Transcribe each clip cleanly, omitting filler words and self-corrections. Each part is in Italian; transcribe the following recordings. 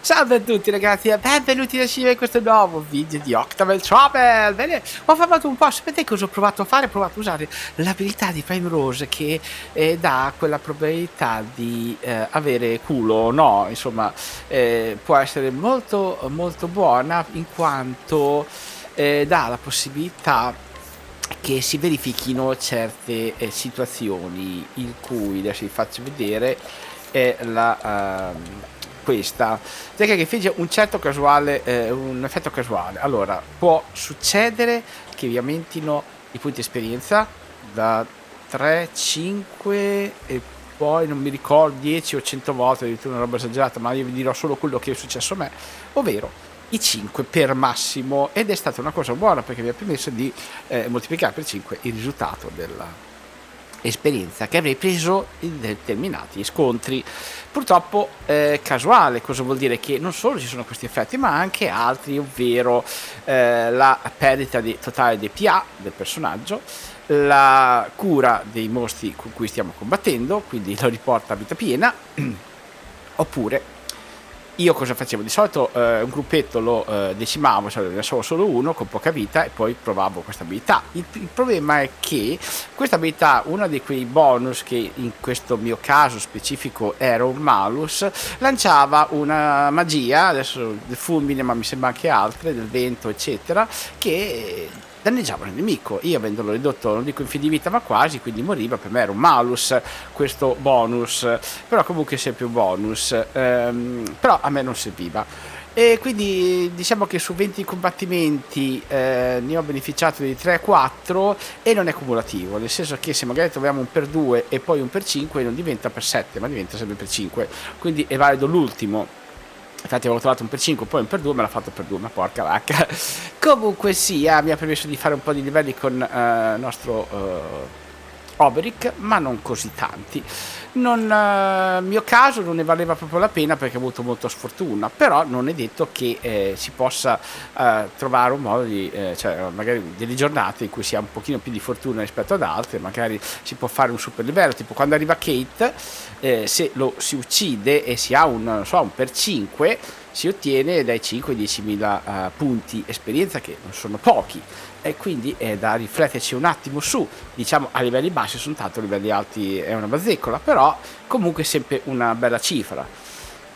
Salve a tutti ragazzi e benvenuti insieme in questo nuovo video di Octave Travel. Bene, ho parlato un po', sapete cosa ho provato a fare? Ho provato a usare l'abilità di Prime Rose che dà quella probabilità di avere culo o no, insomma può essere molto molto buona in quanto dà la possibilità che si verifichino certe situazioni in cui, adesso vi faccio vedere, questa perché che fece un certo casuale, un effetto casuale. Allora, può succedere che vi aumentino i punti esperienza da 3, 5 e poi non mi ricordo 10 o 100 volte, addirittura una roba esagerata, ma io vi dirò solo quello che è successo a me, ovvero i 5 per massimo, ed è stata una cosa buona perché mi ha permesso di moltiplicare per 5 il risultato della esperienza che avrei preso in determinati scontri. Purtroppo casuale, cosa vuol dire? Che non solo ci sono questi effetti ma anche altri, ovvero la perdita totale dei PA del personaggio, la cura dei mostri con cui stiamo combattendo, quindi lo riporta a vita piena, oppure io cosa facevo? Di solito un gruppetto lo decimavo, cioè ne avevo solo uno con poca vita e poi provavo questa abilità. Il problema è che questa abilità, uno di quei bonus che in questo mio caso specifico era un malus, lanciava una magia, adesso del fulmine ma mi sembra anche altre, del vento eccetera, che danneggiavano il nemico. Io avendolo ridotto, non dico in fin di vita ma quasi, quindi moriva. Per me era un malus questo bonus, però comunque sempre un bonus, però a me non serviva. E quindi diciamo che su 20 combattimenti ne ho beneficiato di 3-4 e non è cumulativo, nel senso che se magari troviamo un per 2 e poi un per 5 non diventa per 7 ma diventa sempre per 5, quindi è valido l'ultimo. Infatti avevo trovato un per 5 poi un per 2, me l'ha fatto per 2, ma porca vacca. Comunque sia, mi ha permesso di fare un po' di livelli con il nostro Oberic, ma non così tanti. Mio caso non ne valeva proprio la pena perché ho avuto molta sfortuna, però non è detto che si possa trovare un modo di, cioè magari delle giornate in cui si ha un pochino più di fortuna rispetto ad altre, magari si può fare un super livello, tipo quando arriva Kate, se lo si uccide e si ha un per 5, si ottiene dai 5 ai 10.000 punti esperienza, che non sono pochi, e quindi è da rifletterci un attimo su. Diciamo a livelli bassi sono tanto, a livelli alti è una bazzecola, però comunque sempre una bella cifra.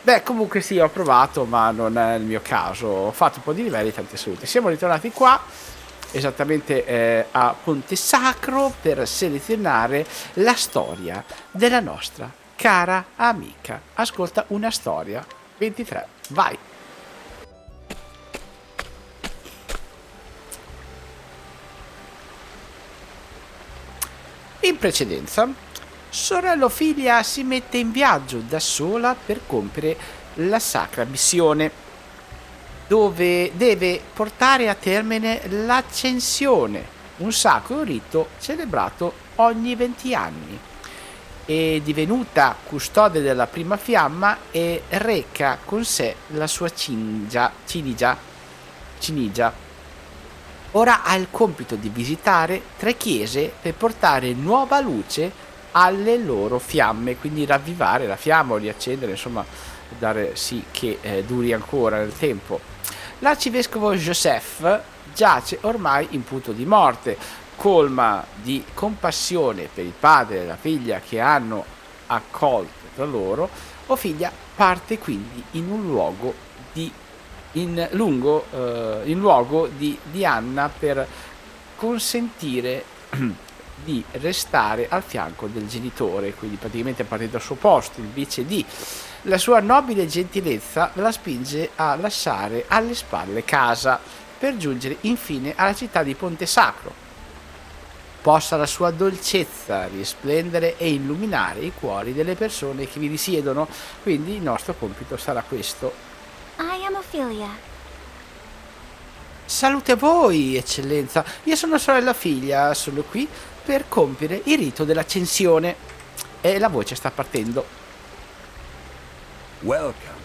Beh, comunque sì, ho provato ma non è il mio caso, ho fatto un po' di livelli, tante salute. Siamo ritornati qua esattamente a Ponte Sacro per selezionare la storia della nostra cara amica. Ascolta una storia 23, vai. In precedenza, sorella Ophelia si mette in viaggio da sola per compiere la sacra missione, dove deve portare a termine l'ascensione, un sacro rito celebrato ogni 20 anni. È divenuta custode della prima fiamma e reca con sé la sua cinigia. Ora ha il compito di visitare 3 chiese per portare nuova luce alle loro fiamme, quindi ravvivare la fiamma o riaccendere, insomma dare sì che duri ancora nel tempo. L'arcivescovo Joseph giace ormai in punto di morte, colma di compassione per il padre e la figlia che hanno accolto tra loro. Ophelia parte quindi in luogo di Anna per consentire di restare al fianco del genitore, quindi praticamente parte dal suo posto invece di. La sua nobile gentilezza la spinge a lasciare alle spalle casa per giungere infine alla città di Ponte Sacro. Possa la sua dolcezza risplendere e illuminare i cuori delle persone che vi risiedono. Quindi il nostro compito sarà questo. I am Ophelia. Salute a voi, eccellenza. Io sono sorella figlia, sono qui per compiere il rito dell'ascensione. E la voce sta partendo. Welcome.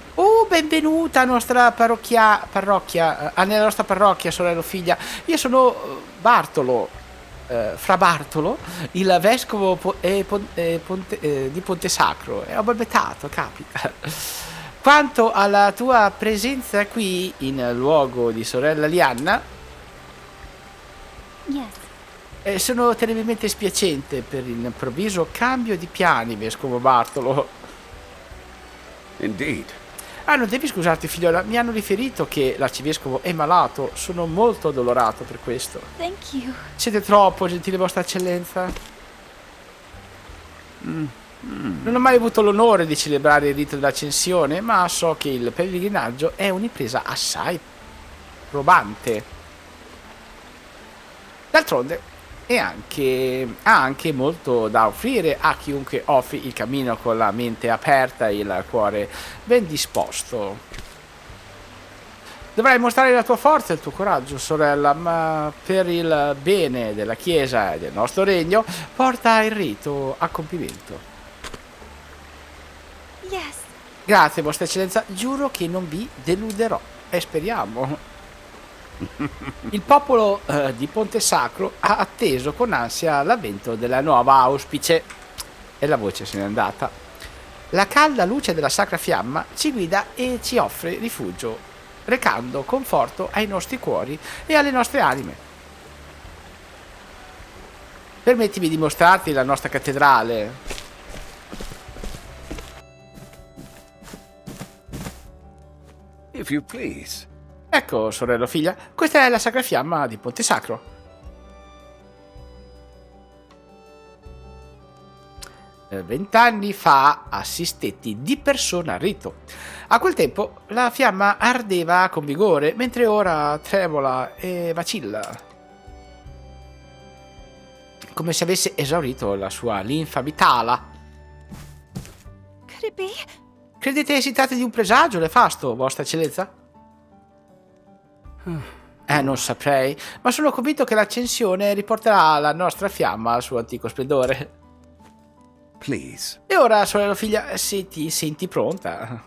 Benvenuta alla nostra nella nostra parrocchia, sorella figlia. Io sono Bartolo, Fra Bartolo, il vescovo di Ponte Sacro. Ho balbettato, capita. Quanto alla tua presenza qui in luogo di sorella Lianna, Yes. sono terribilmente spiacente per l'improvviso cambio di piani, vescovo Bartolo. Indeed. Ah, non devi scusarti, figliola, mi hanno riferito che l'arcivescovo è malato, sono molto addolorato per questo. Thank you. Siete troppo gentile, vostra eccellenza. Non ho mai avuto l'onore di celebrare il rito dell'ascensione, ma so che il pellegrinaggio è un'impresa assai probante. D'altronde ha anche molto da offrire a chiunque offri il cammino con la mente aperta e il cuore ben disposto. Dovrai mostrare la tua forza e il tuo coraggio, sorella, ma per il bene della Chiesa e del nostro regno, porta il rito a compimento. Yes. Grazie, vostra eccellenza, giuro che non vi deluderò, e speriamo. Il popolo di Ponte Sacro ha atteso con ansia l'avvento della nuova auspice, e la voce se n'è andata. La calda luce della Sacra Fiamma ci guida e ci offre rifugio, recando conforto ai nostri cuori e alle nostre anime. Permettimi di mostrarti la nostra cattedrale. If you please. Ecco, sorella figlia, questa è la Sacra Fiamma di Ponte Sacro. 20 anni fa assistetti di persona al rito. A quel tempo la fiamma ardeva con vigore, mentre ora tremola e vacilla, come se avesse esaurito la sua linfa vitala. Could it be? Credete si tratti di un presagio nefasto, vostra eccellenza? Non saprei, ma sono convinto che l'accensione riporterà la nostra fiamma al suo antico splendore. Please. E ora, sorella figlia, se ti senti pronta?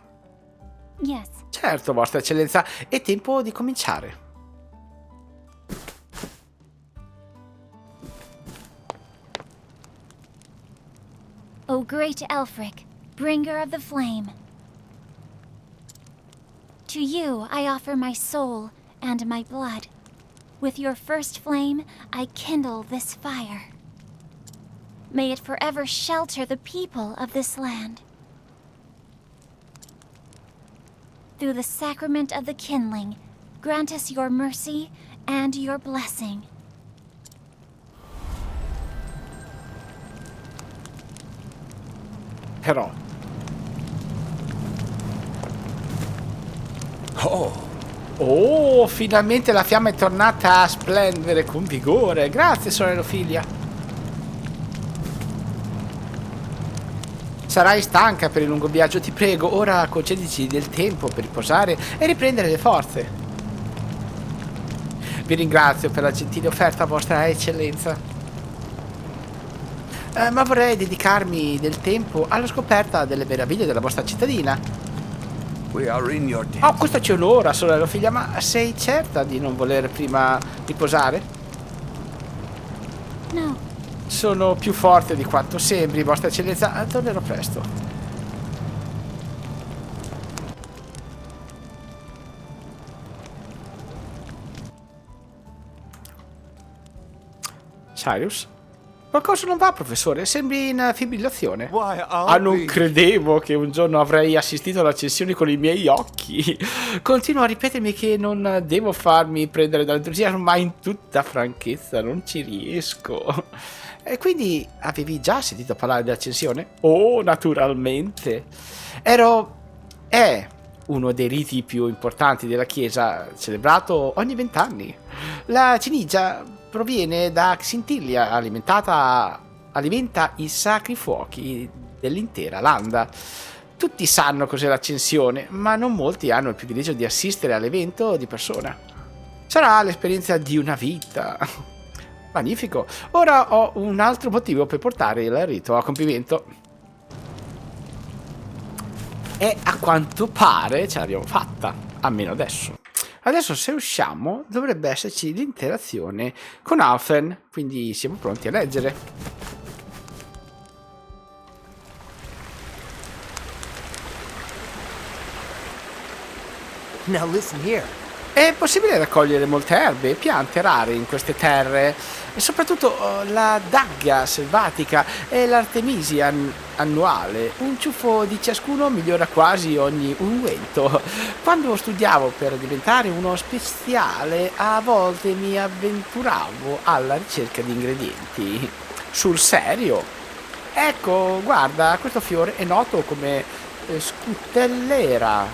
Yes. Certo, vostra eccellenza, è tempo di cominciare. O great Elfric, bringer of the flame. To you I offer my soul and my blood. With your first flame, I kindle this fire. May it forever shelter the people of this land. Through the sacrament of the kindling, grant us your mercy and your blessing. Però, oh, finalmente la fiamma è tornata a splendere con vigore. Grazie, sorella figlia. Sarai stanca per il lungo viaggio, ti prego, ora concedici del tempo per riposare e riprendere le forze. Vi ringrazio per la gentile offerta, vostra eccellenza. Ma vorrei dedicarmi del tempo alla scoperta delle meraviglie della vostra cittadina. We are in your debt. Oh, questo ci onora, sorella figlia, ma sei certa di non voler prima riposare? No. Sono più forte di quanto sembri, vostra eccellenza. Tornerò presto. Cyrus? Qualcosa non va, professore? Sembri in fibrillazione. Why Ah, are non we... credevo che un giorno avrei assistito all'accensione con i miei occhi. Continuo a ripetermi che non devo farmi prendere dall'entusiasmo, ma in tutta franchezza non ci riesco. E quindi avevi già sentito parlare dell'accensione? Oh, naturalmente. È uno dei riti più importanti della Chiesa, celebrato ogni 20 anni. La cinigia proviene da Xintilia, alimenta i sacri fuochi dell'intera landa. Tutti sanno cos'è l'accensione, ma non molti hanno il privilegio di assistere all'evento di persona. Sarà l'esperienza di una vita. Magnifico. Ora ho un altro motivo per portare il rito a compimento. E a quanto pare ce l'abbiamo fatta, almeno adesso. Adesso se usciamo dovrebbe esserci l'interazione con Alphen, quindi siamo pronti a leggere. Now listen here. È possibile raccogliere molte erbe e piante rare in queste terre, e soprattutto la dagga selvatica e l'artemisia annuale. Un ciuffo di ciascuno migliora quasi ogni unguento. Quando studiavo per diventare uno speziale, a volte mi avventuravo alla ricerca di ingredienti. Sul serio? Ecco, guarda, questo fiore è noto come scutellera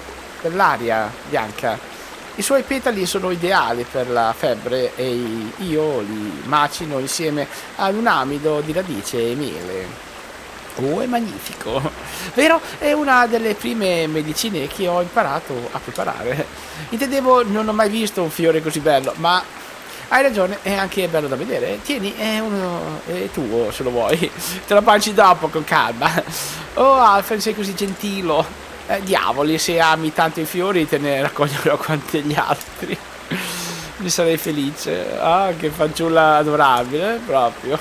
per l'aria bianca. I suoi petali sono ideali per la febbre e io li macino insieme ad un amido di radice e miele. Oh, è magnifico! Vero? È una delle prime medicine che ho imparato a preparare. Intendevo, non ho mai visto un fiore così bello, ma hai ragione, è anche bello da vedere. Tieni, è tuo se lo vuoi. Te lo mangi dopo con calma. Oh, Alfred, sei così gentile. Diavoli, se ami tanto i fiori te ne raccoglierò quanti gli altri. Ne sarei felice. Ah, che fanciulla adorabile, proprio.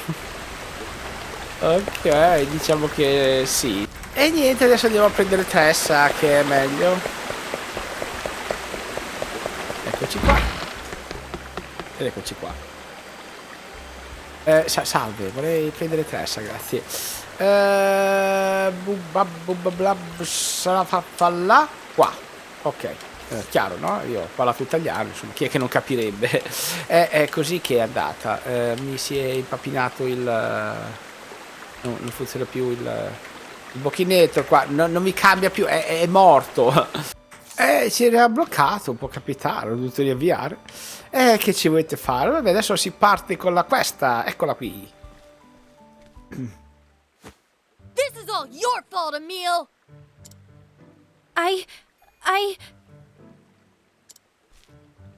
Ok, diciamo che sì. E niente, adesso andiamo a prendere Tessa, che è meglio. Eccoci qua. Ed eccoci qua. Salve, vorrei prendere Tessa, grazie. Sarà là qua. Ok, chiaro, no? Io ho parlato italiano, insomma, chi è che non capirebbe? È così che è andata. Mi si è impappinato il non funziona più il bocchinetto qua, non mi cambia più, è morto. Si era bloccato, può capitare, ho dovuto riavviare. Che ci volete fare? Vabbè, adesso si parte con la questa, eccola qui. This is all your fault, Emil! I...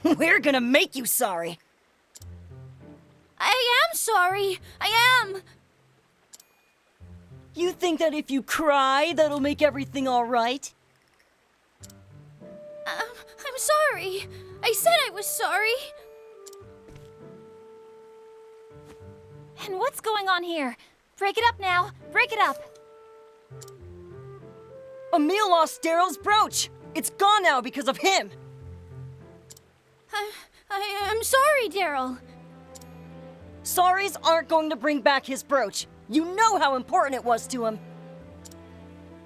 We're gonna make you sorry. I am sorry. I am. You think that if you cry, that'll make everything all right? I'm sorry. I said I was sorry. And what's going on here? Break it up now. Break it up. Emil lost Daryl's brooch. It's gone now because of him. I'm sorry, Daryl. Sorries aren't going to bring back his brooch. You know how important it was to him.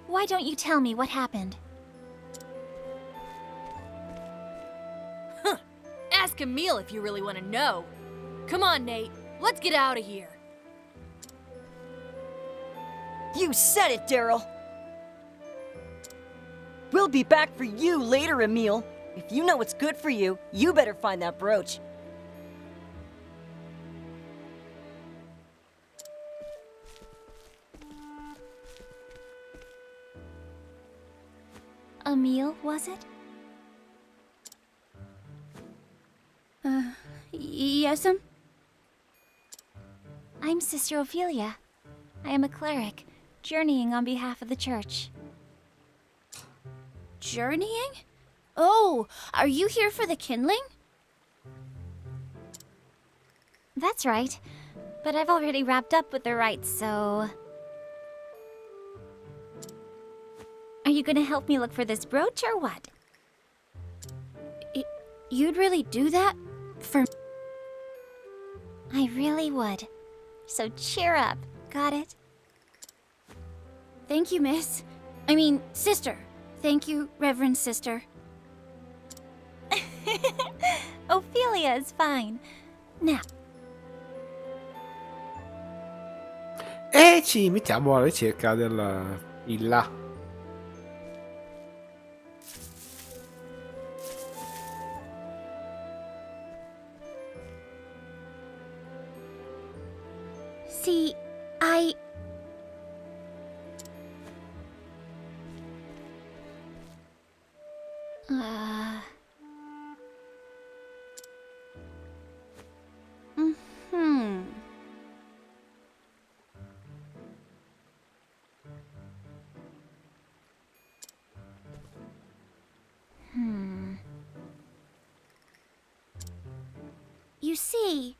Why don't you tell me what happened? Ask Emil if you really want to know. Come on, Nate. Let's get out of here. You said it, Daryl. We'll be back for you later, Emil. If you know what's good for you, you better find that brooch. Emil, was it? Yes'm? I'm Sister Ophelia. I am a cleric, journeying on behalf of the church. Journeying? Oh, are you here for the kindling? That's right. But I've already wrapped up with the rites, so... Are you gonna help me look for this brooch, or what? You'd really do that? For... I really would. So cheer up, got it? Thank you, miss. I mean, sister. Thank you, Reverend Sister. Ophelia is fine. Now, E ci mettiamo alla ricerca della villa. see, I... Hmm. You see...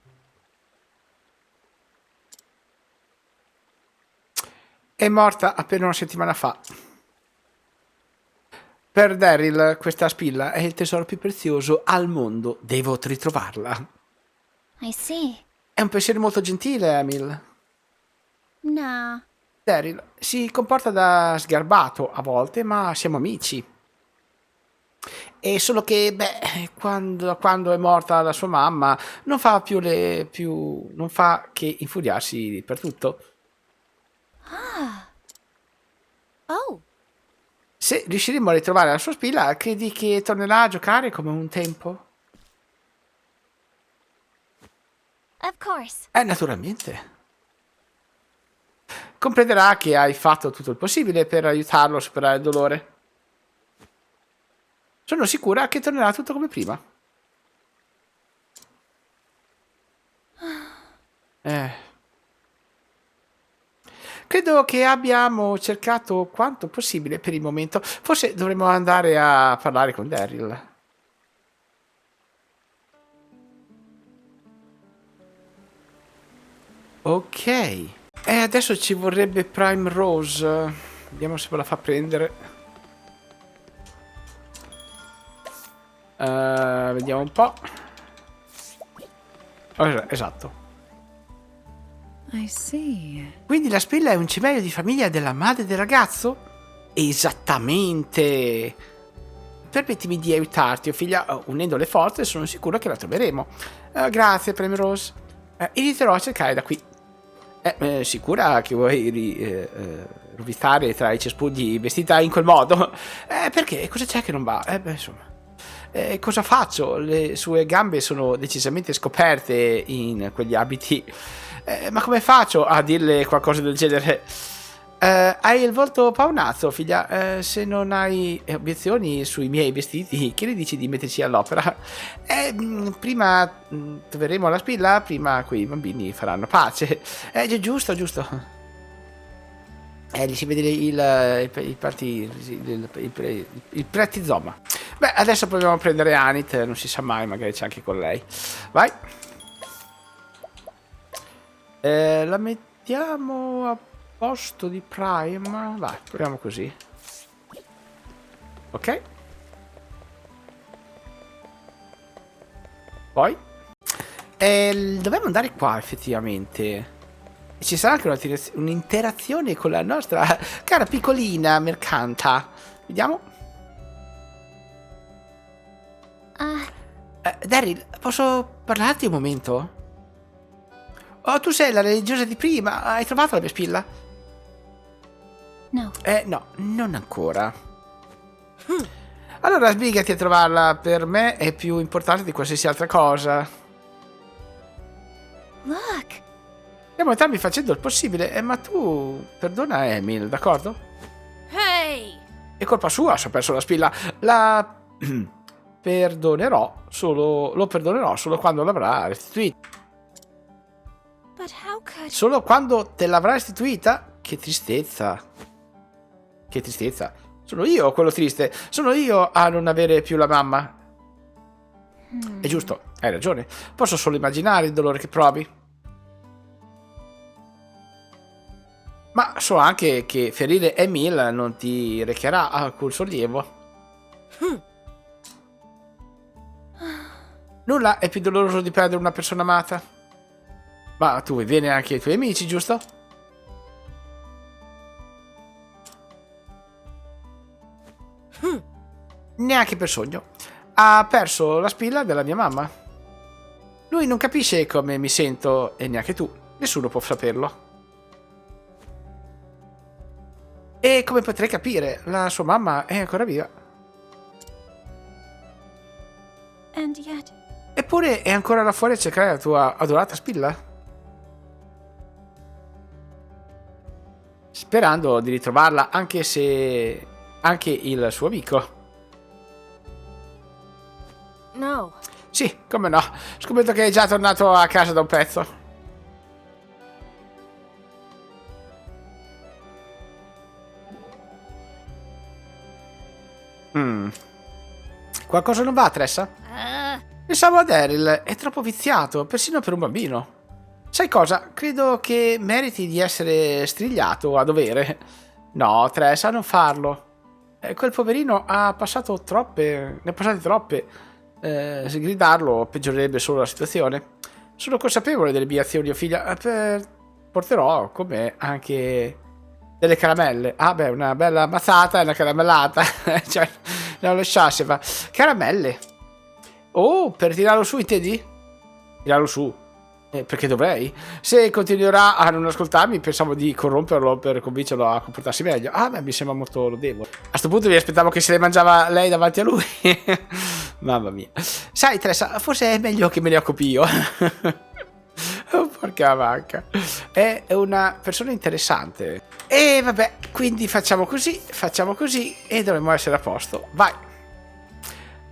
È morta appena una settimana fa. Per Daryl questa spilla è il tesoro più prezioso al mondo. Devo ritrovarla. I see. È un pensiero molto gentile, Emil. Nah. Daryl si comporta da sgarbato a volte, ma siamo amici. E solo che, quando è morta la sua mamma, non fa non fa che infuriarsi per tutto. Oh, Se riusciremo a ritrovare la sua spilla, credi che tornerà a giocare come un tempo? Of course. Naturalmente. Comprenderà che hai fatto tutto il possibile per aiutarlo a superare il dolore. Sono sicura che tornerà tutto come prima. Credo che abbiamo cercato quanto possibile per il momento. Forse dovremmo andare a parlare con Daryl. Ok. E adesso ci vorrebbe Prime Rose. Vediamo se me la fa prendere. Vediamo un po'. Oh, esatto. I see. Quindi la spilla è un cimelio di famiglia della madre del ragazzo? Esattamente. Permettimi di aiutarti, oh figlia. Unendo le forze sono sicuro che la troveremo. Grazie, Prime Rose. Inizierò a cercare da qui. Sicura che vuoi rovistare tra i cespugli vestita in quel modo? Perché? Cosa c'è che non va? Insomma. Cosa faccio? Le sue gambe sono decisamente scoperte in quegli abiti. Ma come faccio a dirle qualcosa del genere? Hai il volto paonazzo, figlia. Se non hai obiezioni sui miei vestiti, che ne dici di metterci all'opera? Prima troveremo la spilla, prima quei bambini faranno pace. Giusto. Gli si vede il prettizoma. Beh, adesso proviamo a prendere Anit, non si sa mai, magari c'è anche con lei. Vai. La mettiamo a posto di Prime. Vai, proviamo così. Ok. Poi dobbiamo andare qua effettivamente. E ci sarà anche un'interazione con la nostra cara piccolina mercanta. Vediamo. Daryl, posso parlarti un momento? Oh, tu sei la religiosa di prima. Hai trovato la mia spilla? No. No, non ancora. Allora sbrigati a trovarla. Per me è più importante di qualsiasi altra cosa. Look. Stiamo entrambi facendo il possibile, ma tu perdona Emil, d'accordo? hey! È colpa sua se ha perso la spilla. La perdonerò solo. Lo perdonerò solo quando l'avrà restituita. But how could... Solo quando te l'avrà restituita? Che tristezza. Che tristezza. Sono io quello triste. Sono io a non avere più la mamma. È giusto, hai ragione. Posso solo immaginare il dolore che provi. Ma so anche che ferire Emil non ti recherà alcun sollievo. Nulla è più doloroso di perdere una persona amata. Ma tu vuoi bene anche ai tuoi amici, giusto? Neanche per sogno. Ha perso la spilla della mia mamma. Lui non capisce come mi sento e neanche tu. Nessuno può saperlo. E come potrei capire, la sua mamma è ancora viva. And yet... Eppure è ancora là fuori a cercare la tua adorata spilla? Sperando di ritrovarla anche se... anche il suo amico. No. Sì, come no. Scommetto che è già tornato a casa da un pezzo. Qualcosa non va, Tressa? Pensavo a Daryl, è troppo viziato, persino per un bambino. Sai cosa? Credo che meriti di essere strigliato a dovere. No, Tressa, non farlo. Quel poverino ha passato troppe, ne ha passate troppe. Gridarlo peggiorerebbe solo la situazione. Sono consapevole delle mie azioni, figlia. Porterò con me anche delle caramelle. Ah beh, una bella mazzata e una caramellata. Cioè, non lo so se fa. Caramelle. Oh, per tirarlo su intendi? Tirarlo su. Perché dovrei? Se continuerà a non ascoltarmi, pensavo di corromperlo per convincerlo a comportarsi meglio. Ah, beh, mi sembra molto lodevole. A sto punto mi aspettavo che se le mangiava lei davanti a lui. Mamma mia. Sai, Tressa, forse è meglio che me ne occupi io. Oh, porca vacca. È una persona interessante. E vabbè, quindi facciamo così e dovremmo essere a posto. Vai.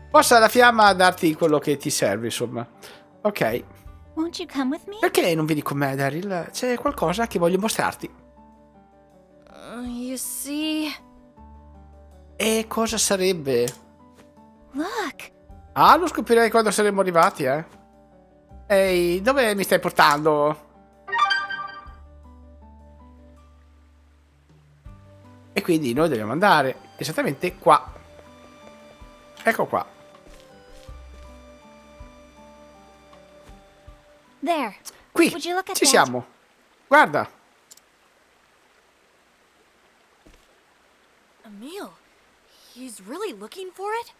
Possa la fiamma darti quello che ti serve, insomma. Ok. Won't you come with me? Perché non vieni con me, Daryl? C'è qualcosa che voglio mostrarti. You see... E cosa sarebbe? Look! Ah, lo scoprirei quando saremo arrivati, eh. Ehi, dove mi stai portando? E quindi noi dobbiamo andare esattamente qua. Ecco qua. There. Qui, Would you look at ci that? siamo. Guarda. Emil, he's really looking for it?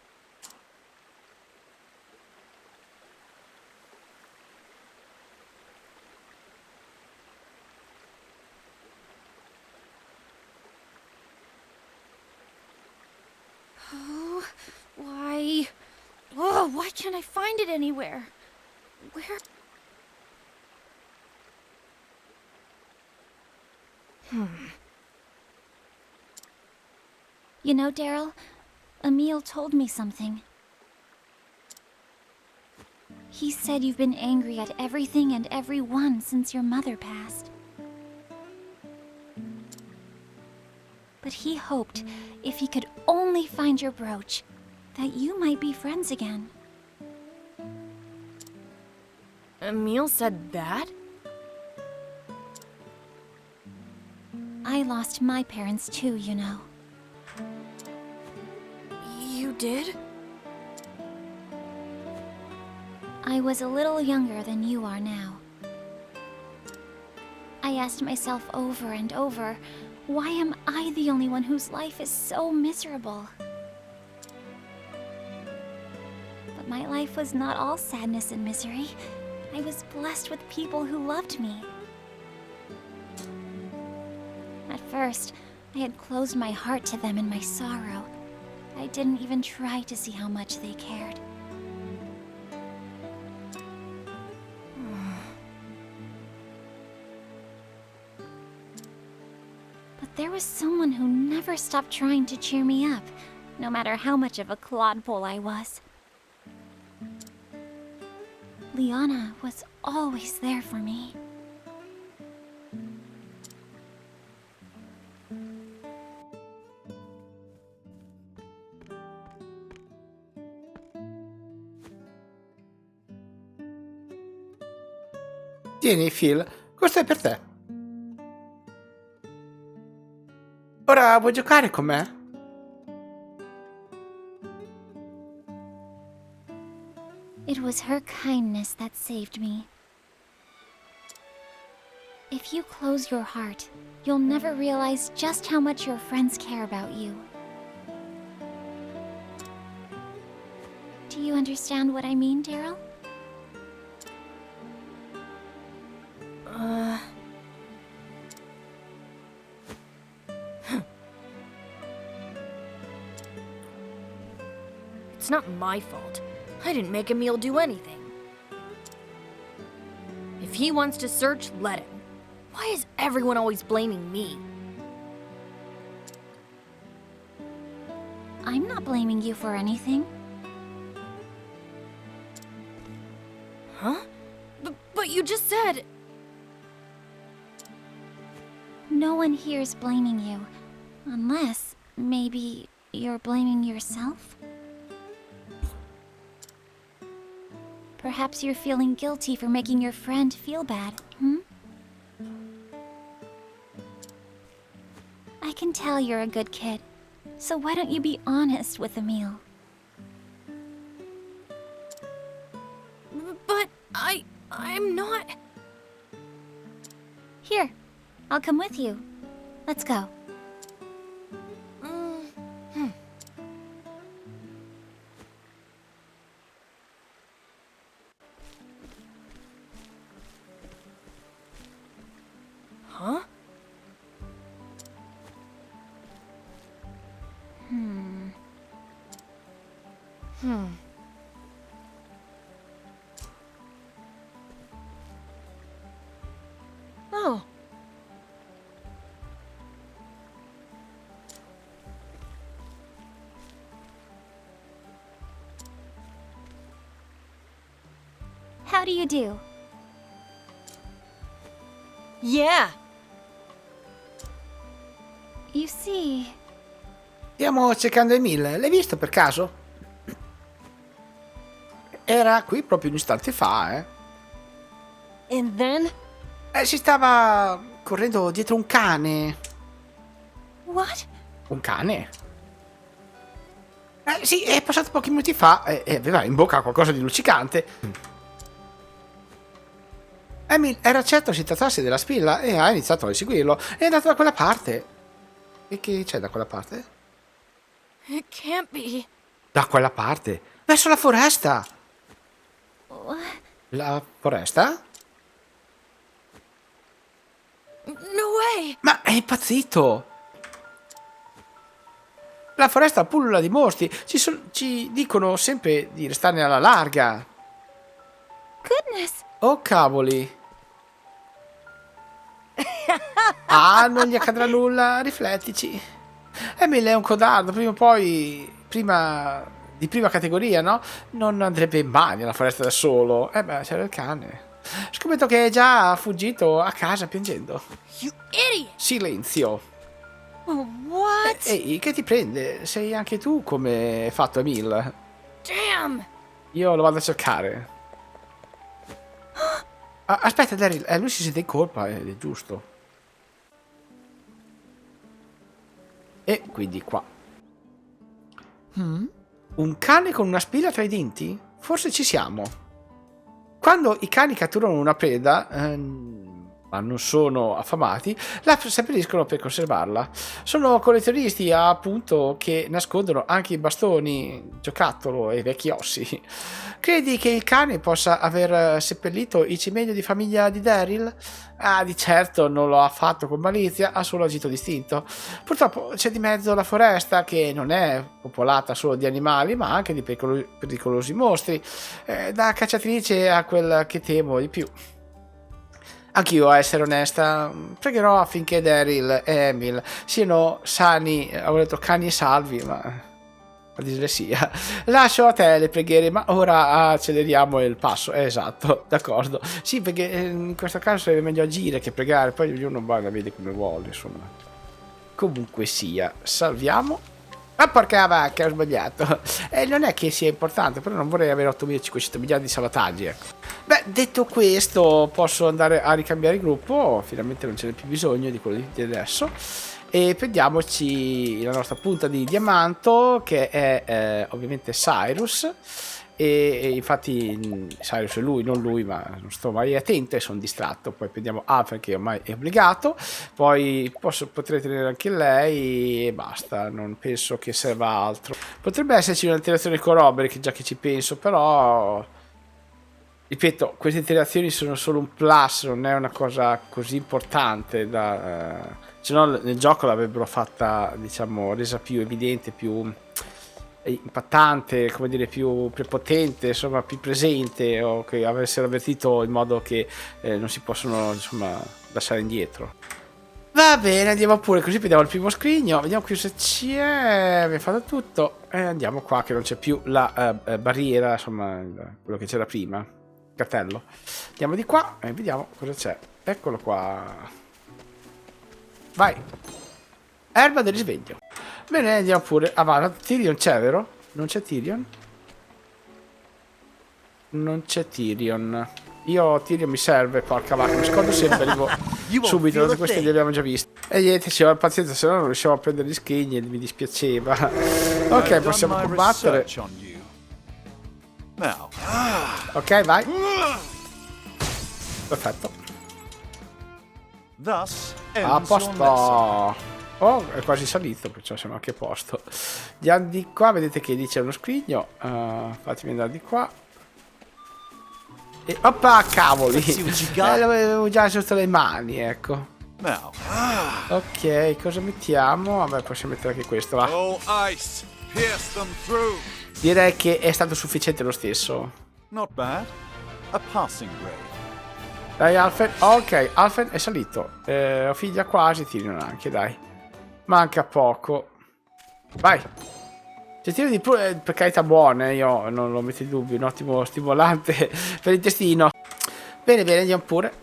Oh, why? Oh, why can't I find it anywhere? Where? You know, Daryl, Emil told me something. He said you've been angry at everything and everyone since your mother passed. But he hoped, if he could only find your brooch, that you might be friends again. Emil said that? I lost my parents too, you know. You did? I was a little younger than you are now. I asked myself over and over, why am I the only one whose life is so miserable? But my life was not all sadness and misery. I was blessed with people who loved me. At first, I had closed my heart to them in my sorrow. I didn't even try to see how much they cared. But there was someone who never stopped trying to cheer me up, no matter how much of a clodpole I was. Liana was always there for me. Tieni, Phil, questo è per te. Ora vuoi giocare con me? It was her kindness that saved me. If you close your heart, you'll never realize just how much your friends care about you. Do you understand what I mean, Daryl? It's not my fault. I didn't make Emil do anything. If he wants to search, let him. Why is everyone always blaming me? I'm not blaming you for anything. Huh? But you just said... No one here is blaming you. Unless, maybe, you're blaming yourself? Perhaps you're feeling guilty for making your friend feel bad, hmm? I can tell you're a good kid. So why don't you be honest with Emil? But I'm not. Here, I'll come with you. Let's go. Huh? Oh. How do you do? Yeah. You see... Stiamo cercando Emil. L'hai visto per caso? Era qui proprio un istante fa, eh. And then? Si stava correndo dietro un cane. What? Un cane? Sì, è passato pochi minuti fa e aveva in bocca qualcosa di luccicante. Emil era certo si trattasse della spilla e ha iniziato a inseguirlo. È andato da quella parte. E che c'è da quella parte? It can't be. Da quella parte? Verso la foresta! What? La foresta? No way! Ma è impazzito! La foresta pullula di mostri. Ci dicono sempre di restarne alla larga. Goodness! Oh cavoli! Ah, non gli accadrà nulla, riflettici. Emil è un codardo, prima o poi, di prima categoria, no? Non andrebbe mai nella foresta da solo. Beh, c'era il cane. Scommetto che è già fuggito a casa piangendo. You idiot! Silenzio. Oh, what? Ehi, che ti prende? Sei anche tu come è fatto Emil. Damn! Io lo vado a cercare. Aspetta, Daryl, lui si sente in colpa, è giusto. E quindi qua. Un cane con una spilla tra i denti? Forse ci siamo. Quando i cani catturano una preda, ma non sono affamati, la seppelliscono per conservarla. Sono collezionisti, appunto, che nascondono anche i bastoni, giocattolo e vecchi ossi. Credi che il cane possa aver seppellito il cimento di famiglia di Daryl? Ah, di certo non lo ha fatto con malizia, ha solo agito distinto. Purtroppo c'è di mezzo la foresta, che non è popolata solo di animali, ma anche di pericolosi mostri, da cacciatrice a quel che temo di più. Anch'io, a essere onesta, pregherò affinché Daryl e Emil siano sani, avevo detto cani e salvi, ma la dislessia. Lascio a te le preghiere, ma ora acceleriamo il passo. Esatto, d'accordo. Sì, perché in questo caso sarebbe meglio agire che pregare, poi ognuno la vede come vuole, insomma. Comunque sia, salviamo. Ma porca vacca, ho sbagliato. Non è che sia importante, però non vorrei avere 8500 miliardi di salvataggi, ecco. Beh, detto questo, posso andare a ricambiare il gruppo. Finalmente non ce n'è più bisogno di quello di adesso. E prendiamoci la nostra punta di diamanto, che è ovviamente Cyrus. E infatti Cyrus è lui, non lui, ma non sto mai attento e sono distratto. Poi prendiamo Alpha, che ormai è obbligato. Poi potrei tenere anche lei e basta, non penso che serva altro. Potrebbe esserci un'interazione con Robert, già che ci penso, però ripeto, queste interazioni sono solo un plus, non è una cosa così importante da se no nel gioco l'avrebbero fatta, diciamo, resa più evidente, più impattante, come dire, più prepotente, insomma più presente, o che avessero avvertito in modo che non si possono, insomma, lasciare indietro. Va bene, andiamo pure, così vediamo il primo scrigno, vediamo qui se c'è, abbiamo fatto tutto e andiamo qua che non c'è più la barriera, insomma quello che c'era prima, cartello. Andiamo di qua e vediamo cosa c'è. Eccolo qua. Vai. Erba del risveglio. Bene, andiamo pure. Ah, va, Tyrion c'è, vero? Non c'è Tyrion? Non c'è Tyrion. Tyrion mi serve, porca vacca, mi scordo sempre, arrivo subito, tutte queste li abbiamo già viste. E niente, ci vuole pazienza, se no non riusciamo a prendere gli scrigni e mi dispiaceva. Ok, possiamo combattere. Ok, vai. Perfetto. A posto. Oh, è quasi salito, perciò siamo anche a posto. Andiamo di qua, vedete che lì c'è uno scrigno. Fatemi andare di qua. E oppa, cavoli! L'avevo già sotto le mani, ecco. Ok, cosa mettiamo? Vabbè, possiamo mettere anche questo, va. Direi che è stato sufficiente lo stesso. Dai, Alfred. Ok, Alfred è salito. Ho figlia quasi, tirino anche, dai. Manca poco. Vai. Se tiro di più, per carità buone, io non lo metto in dubbio, un ottimo stimolante per l'intestino. Bene, bene, andiamo pure.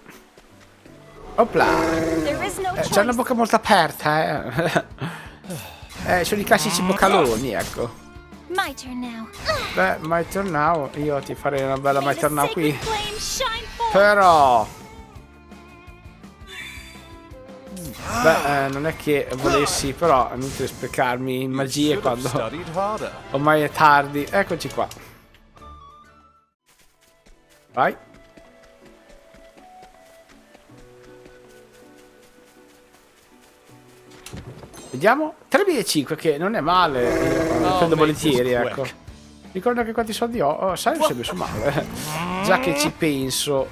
Opla. C'è una bocca molto aperta, sono i classici boccaloni, ecco. My turn now. Beh, my turn now. Io ti farei una bella my turn now qui. Però... Beh, non è che volessi, però è inutile sprecarmi magie quando ormai è tardi. Eccoci qua. Vai. Vediamo. 3.500, che non è male. Prendo volentieri, ecco. Ricordo anche quanti soldi ho. Oh, sai, non si è messo male. Già che ci penso.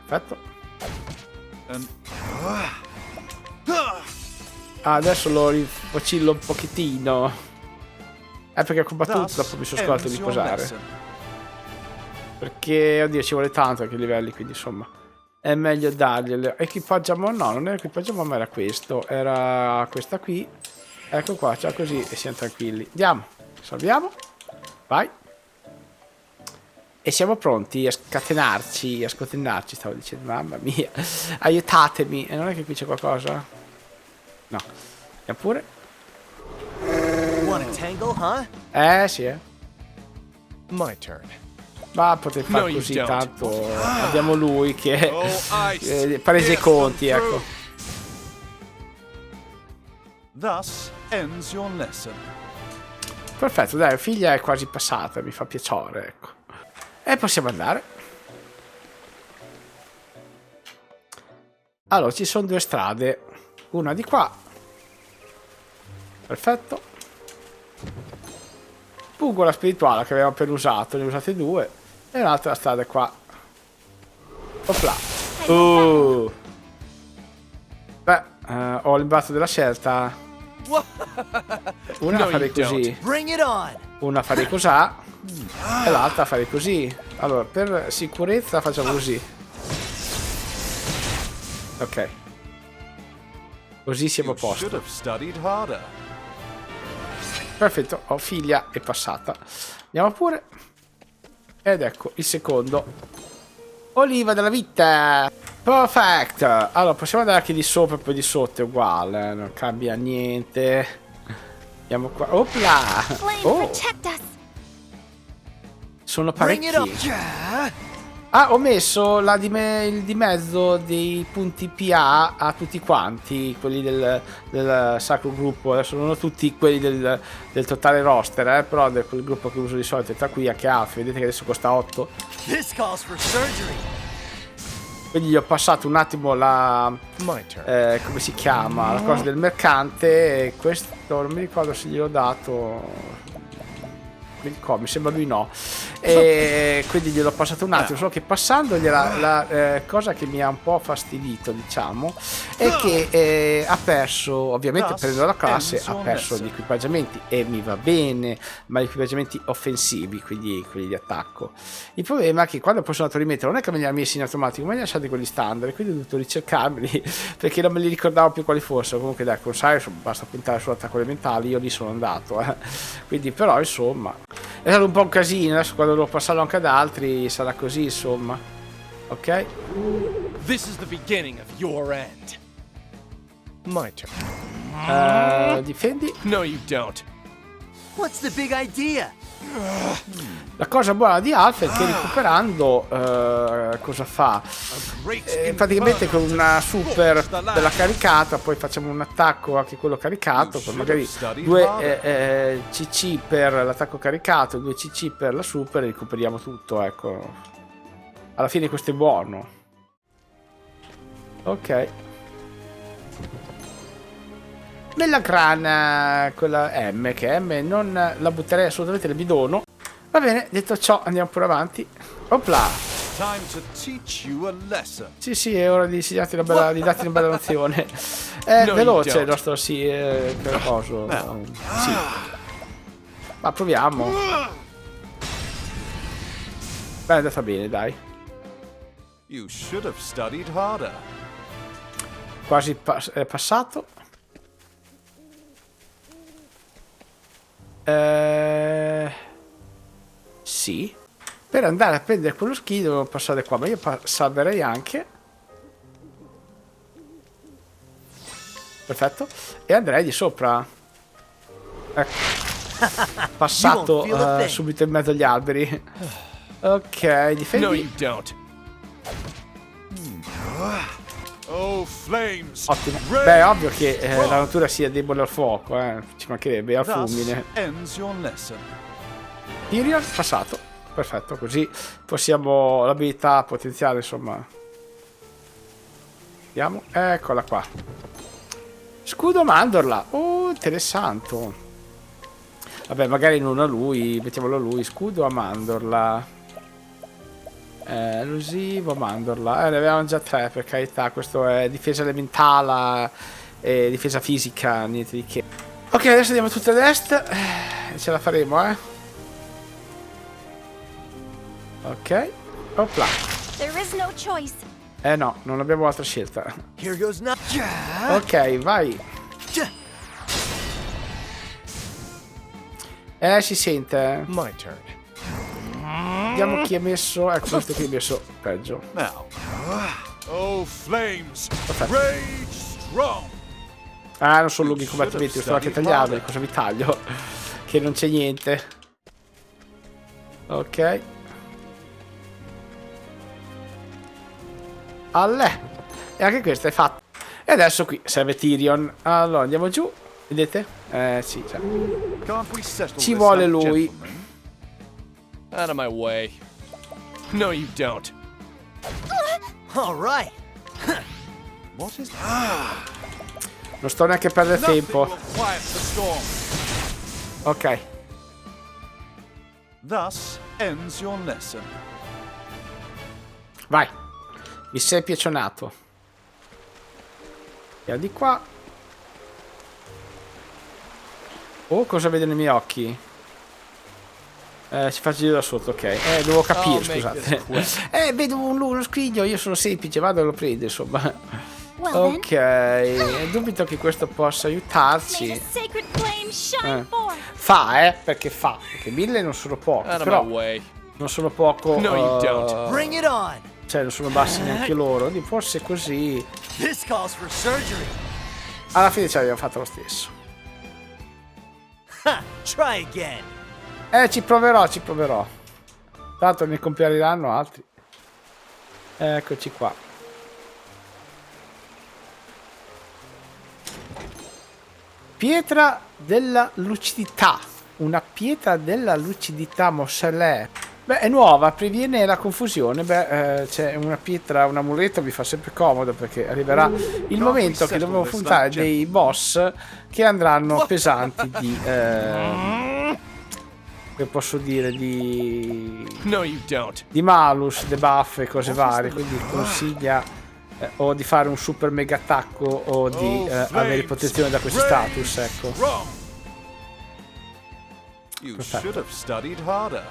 Perfetto. Adesso lo rifocillo un pochettino. Perché ho combattuto, dopo mi sono scordato di posare. Perché, oddio, ci vuole tanto anche i livelli, quindi insomma è meglio darglielo. Equipaggiamo? No, non era equipaggiamo, ma era questo. Era questa qui. Ecco qua, ciao, così e siamo tranquilli. Andiamo, salviamo. Vai. E siamo pronti a scatenarci, a scotennarci, stavo dicendo, mamma mia. Aiutatemi. E non è che qui c'è qualcosa? No. Andiamo pure. Sì, My turn. Ma potete fare così, tanto abbiamo lui che prese i conti, ecco. Thus ends your lesson. Perfetto, dai, figlia è quasi passata, mi fa piacere, ecco. E possiamo andare. Allora, ci sono due strade. Una di qua. Perfetto. Pugola spirituale che avevamo appena usato, ne ho usate due. E un'altra strada qua. Opla. Beh, ho l'imbarazzo della scelta. Una farei così. Una farei così. E l'altra farei così. Allora, per sicurezza facciamo così. Ok. Così siamo a posto. Perfetto, ho figlia è passata. Andiamo pure. Ed ecco il secondo. Oliva della vita. Perfect. Allora, possiamo andare anche di sopra e poi di sotto, è uguale, non cambia niente. Andiamo qua. Opla. Oh. Sono parecchi. Ah, ho messo il di mezzo dei punti PA a tutti quanti, quelli del sacro gruppo. Adesso non ho tutti quelli del totale roster, però del quel gruppo che uso di solito. Tra cui anche Alf, vedete che adesso costa 8. Quindi gli ho passato un attimo la... come si chiama? La cosa del mercante. E questo non mi ricordo se gliel'ho dato... mi sembra lui no, e quindi gliel'ho passato un attimo, solo che passandogli la cosa che mi ha un po' fastidito, diciamo, è che ha perso, ovviamente prendendo la classe, ha perso gli equipaggiamenti e mi va bene, ma gli equipaggiamenti offensivi, quindi quelli di attacco. Il problema è che quando poi sono andato a rimettere, non è che me li ha messi in automatico, ma li ha lasciati quelli standard, quindi ho dovuto ricercarmeli perché non me li ricordavo più quali fossero. Comunque dai, con Cyrus basta puntare sull'attacco elementale, io lì sono andato, quindi però insomma è stato un po' un casino. Adesso quando lo passarò anche ad altri sarà così, insomma. Ok. This is the beginning of your end. My turn. Difendi. No, you don't. What's the big idea? La cosa buona di Alf è che recuperando cosa fa? Praticamente con una super della caricata, poi facciamo un attacco anche quello caricato, con magari 2 CC per l'attacco caricato, 2 CC per la super, e recuperiamo tutto, ecco. Alla fine questo è buono. Ok. Bella grana quella M, che M non la butterei assolutamente nel bidono. Va bene, detto ciò andiamo pure avanti. Opla. Time to teach you a lesson. Sì, è ora di insegnarti una bella, di darti una bella nozione. È veloce il nostro coso. Sì. Ma proviamo. Beh, è andata bene, dai. You should have studied harder. Quasi passato. Sì. Per andare a prendere quello ski devo passare qua, ma io salverei anche. Perfetto. E andrei di sopra. Ecco. Passato subito in mezzo agli alberi. Ok, difendi. No, you don't. Oh, flames. Ottimo. Beh, è ovvio che la natura sia debole al fuoco, ci mancherebbe, al fulmine. Ends your lesson. Tyrion, passato. Perfetto, così possiamo l'abilità potenziale, insomma. Vediamo. Eccola qua. Scudo mandorla. Oh, interessante. Vabbè, magari non a lui, mettiamolo a lui. Scudo a mandorla. Elusivo, mandorla. Ne avevamo già 3, per carità. Questo è difesa elementale e difesa fisica, niente di che. Ok, adesso andiamo tutti ad est. Ce la faremo, Ok. Opla. There is no choice. No, non abbiamo altra scelta. Here goes nothing. Ok, vai. Si sente. My turn. Vediamo chi ha messo. Ecco, questo qui ha messo peggio. Now. Oh, flames. Perfetto. Rage strong. Ah, non sono lunghi i combattimenti, sto anche tagliando. Cosa mi taglio? Che non c'è niente. Ok. Allè. E anche questa è fatta. E adesso qui serve Tyrion. Allora andiamo giù. Vedete? Sì, già. Can't we settle Ci this vuole out, lui. gentlemen? Out of my way. No, you don't. All right. What is Non sto neanche a perdere Nothing tempo. will quiet the storm. Ok. Thus ends your lesson. Vai. Mi sei piacionato. E di qua. Oh, cosa vedo nei miei occhi? Ci faccio io da sotto, ok. Devo capire, scusate. Vedo uno scrigno, io sono semplice, vado e lo prendo, insomma. Well Ok, dubito che questo possa May aiutarci. the sacred flame shine forth. Perché 1000 non sono poco, Out of però my way. non sono poco. No, you don't. Bring it on. Cioè, non sono bassi neanche loro, quindi forse così. This calls for surgery. Alla fine ce l'abbiamo fatto lo stesso. Ha, try again. Ci proverò. Tanto ne compariranno altri. Eccoci qua. Pietra della lucidità. Una pietra della lucidità Mosselè. Beh, è nuova, previene la confusione. Beh, c'è una pietra, un amuleto mi fa sempre comodo, perché arriverà il momento che dovremo affrontare dei boss che andranno pesanti di che posso dire, No, you don't. di malus, debuff e cose varie, quindi consiglia o di fare un super mega attacco o di avere protezione da questi status, ecco. You should have studied harder.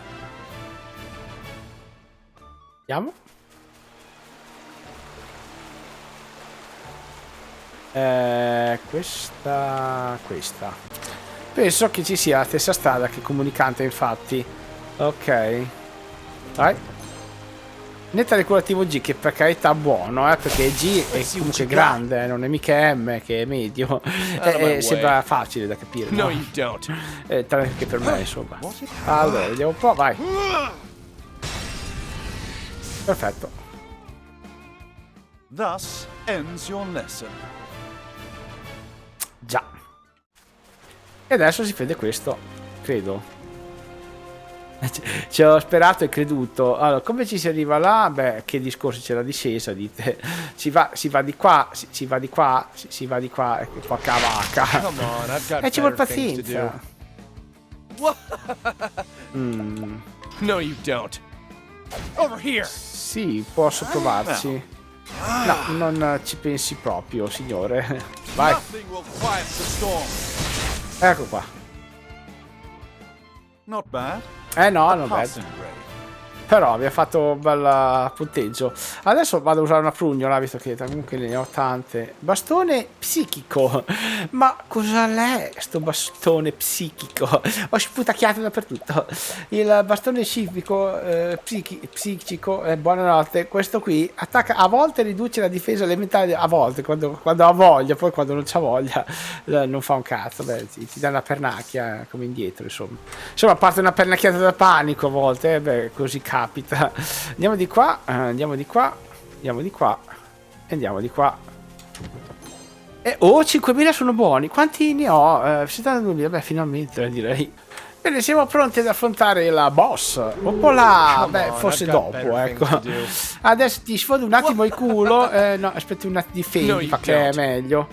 Vediamo. Questa. Penso che ci sia la stessa strada che comunicante, infatti. Ok. Vai. Netta curativo G, che per carità buono, perché G è comunque grande, non è mica M che è medio. Sembra facile da capire, No, no? you don't. Tranne che per me, insomma. Allora, vediamo un po', vai. Perfetto. Thus ends your lesson. Già. E adesso si vede questo, credo. Ci ho sperato e creduto. Allora, come ci si arriva là? Beh, che discorso, c'è la discesa, dite. Si va di qua, si va di qua, si va di qua, e porca vacca. Come on, I've got E ci vuole better things to pazienza. do. No, you don't. Over here. Sì, posso provarci. No, non ci pensi proprio, signore. Vai, Nothing will quiet the storm. ecco qua. Not bad. No, non vedo. Passing grade. Però abbiamo fatto un bel punteggio. Adesso vado a usare una prugnola, visto che comunque ne ho tante. Bastone psichico. Ma cosa l'è sto bastone psichico? Ho sputacchiato dappertutto. Il bastone psichico, psichico, buonanotte. Questo qui attacca, a volte riduce la difesa elementare, a volte quando ha voglia, poi quando non c'ha voglia non fa un cazzo. Beh, ti dà una pernacchia come indietro, insomma. Insomma, a parte una pernacchiata da panico a volte, beh, così capita. Andiamo di qua, andiamo di qua, andiamo di qua, andiamo di qua. E 5.000 sono buoni. Quanti ne ho? 72.000, beh, finalmente direi. Bene, siamo pronti ad affrontare la boss. Oppola, beh, forse dopo, ecco. Adesso ti sfondo un attimo il culo. No, aspetti un attimo, difendi, perché è meglio.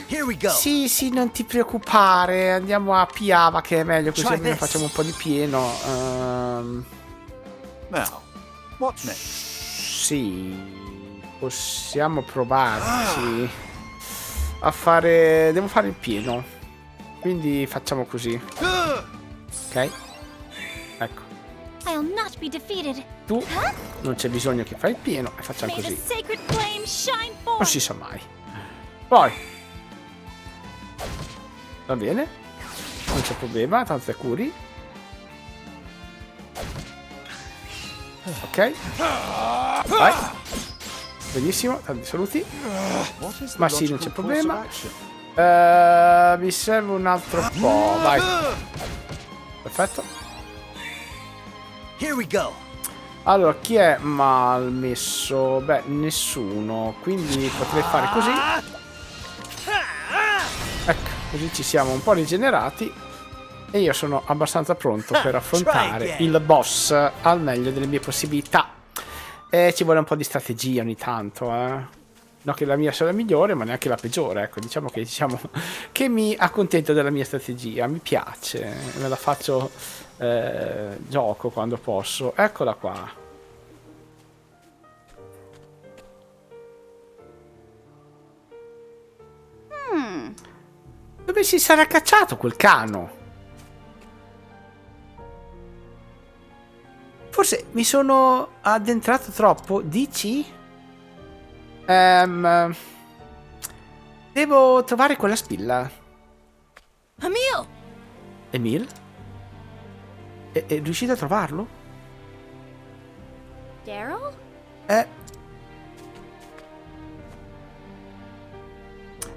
Here we go. Sì, non ti preoccupare. Andiamo a Piava, che è meglio, così almeno facciamo un po' di pieno. Now, what next? Sì, possiamo provarci a fare. Devo fare il pieno. Quindi facciamo così. Ok? Ecco. I'll not be defeated. Tu non c'è bisogno che fai il pieno e facciamo May the così. sacred flame shine Non forth. si sa mai. Poi. Va bene. Non c'è problema, tanto è curi. Ok. Vai. Benissimo, tanti saluti. What is the Ma sì, non logical c'è course of problema. action? Mi serve un altro po'. Vai. Perfetto. Here we go. Allora, chi è mal messo? Beh, nessuno. Quindi potrei fare così. Ecco, così ci siamo un po' rigenerati. E io sono abbastanza pronto per affrontare il boss al meglio delle mie possibilità. E ci vuole un po' di strategia ogni tanto, No che la mia sia la migliore, ma neanche la peggiore, ecco. Diciamo che mi accontento della mia strategia. Mi piace, me la faccio gioco quando posso. Eccola qua. Dove si sarà cacciato quel cano? Forse mi sono addentrato troppo, dici? Devo trovare quella spilla. Emil? È riuscito a trovarlo? Daryl?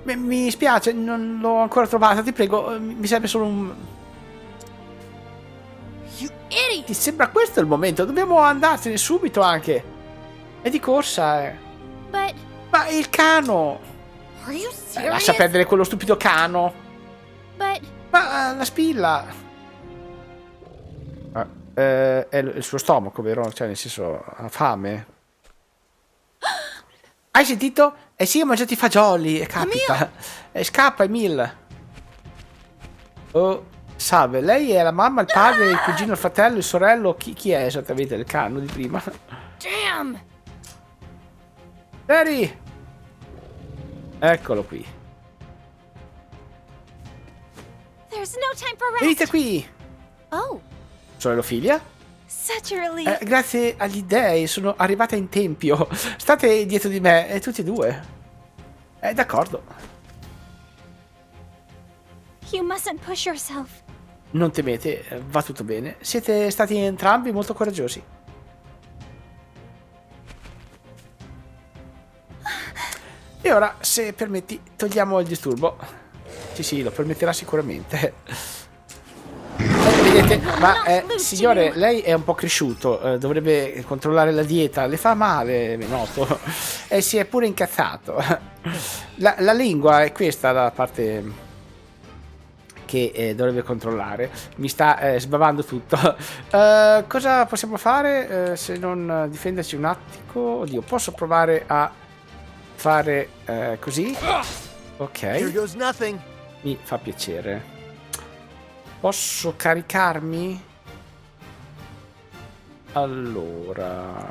Mi spiace, non l'ho ancora trovata, ti prego, mi serve solo un... You idiot! Ti sembra questo il momento? Dobbiamo andarsene subito anche. È di corsa, But Ma il cano! are you Lascia serious? perdere quello stupido cano. But Ma la spilla. È il suo stomaco, vero? Cioè, nel senso, ha fame. Hai sentito? Eh sì, ho mangiato i fagioli. Capita. Scappa, Emil. Oh, salve. Lei è la mamma, il padre, il cugino, il fratello, il sorello. Chi è esattamente il cano di prima? damn! Terry! Eccolo qui. There's no time for rest. Venite qui. Oh, Sorello figlia? such a relief. Grazie agli dei sono arrivata in tempio. State dietro di me, tutti e due. D'accordo. You mustn't push yourself. Non temete, va tutto bene. Siete stati entrambi molto coraggiosi. E ora, se permetti, togliamo il disturbo. Sì, lo permetterà sicuramente. Vedete, ma signore, lei è un po' cresciuto, dovrebbe controllare la dieta, le fa male, è noto, e si è pure incazzato. La lingua è questa la parte che dovrebbe controllare. Mi sta sbavando tutto. Cosa possiamo fare se non difenderci un attimo? Oddio, posso provare a fare così? Ok, mi fa piacere. Posso caricarmi? Allora...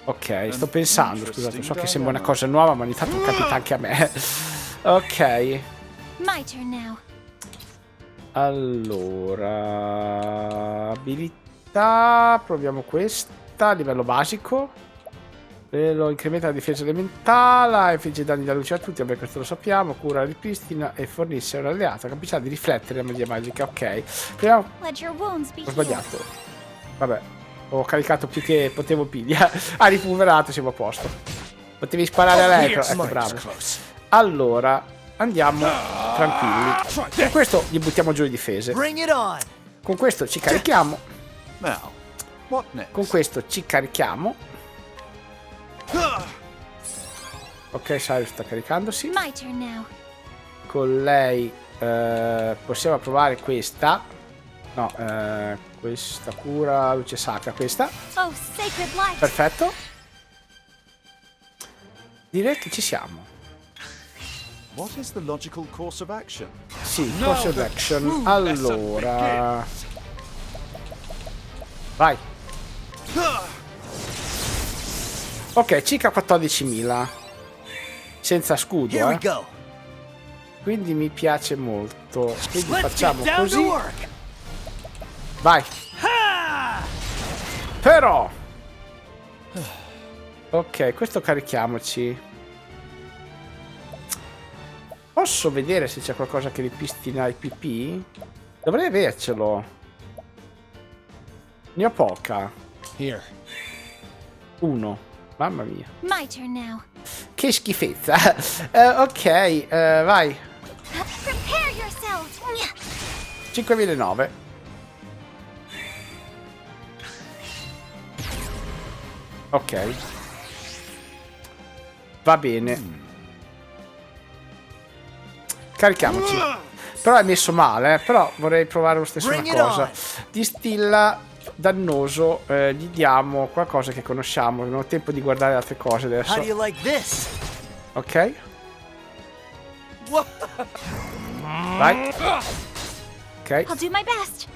Ok, sto pensando, scusate, so che sembra una cosa nuova, ma ogni tanto capita anche a me. Ok. My turn now. Allora... Abilità... Proviamo questa, livello basico. Lo incrementa la difesa elementale, infligge danni da luce a tutti, vabbè questo lo sappiamo, cura, ripristina e fornisce a un alleato la capacità di riflettere la magia magica, ok. Proviamo... Ho sbagliato. Vabbè, ho caricato più che potevo piglia. Ha ripolverato, siamo a posto. Potevi sparare a lei, ecco, bravo. Allora, andiamo tranquilli. Con questo gli buttiamo giù le difese. Con questo ci carichiamo. Con questo ci carichiamo. Ok, Cyrus sta caricandosi. My turn now. Con lei possiamo provare questa. No, questa cura luce sacra, questa. Oh, sacred light. Perfetto. Direi che ci siamo. What is the logical course of action? Sì, course of action. Allora, vai. Ok, circa 14.000. Senza scudo, quindi mi piace molto. Quindi facciamo così. Vai. Però ok, questo carichiamoci. Posso vedere se c'è qualcosa che ripristina il PP? Dovrei avercelo. Ne ho poca. Here. 1. Mamma mia. My turn now. Che schifezza. Ok, vai. Prepare yourselves. 5.009. Ok. Va bene. Carichiamoci. Però è messo male, però vorrei provare lo stesso una cosa. Distilla dannoso, gli diamo qualcosa che conosciamo. Non ho tempo di guardare altre cose adesso. Ok. Vai. Ok. I'll do my best.